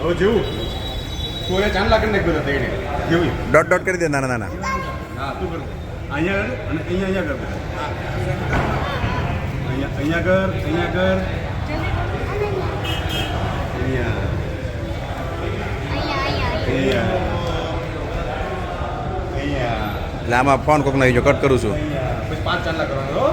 હવે જેવું તું એ ચાંદલા કરી નાખ બધા તેડે જેવું ડોટ ડોટ કરી દે નાના નાના. હા તું કર દે અહીંયા કર અને અહીંયા કર દે અહીંયા કર અહીંયા એટલે આમાં ફોન કોક નહીં જો કટ કરું છું. પછી 5 ચાંદલા કરવાનો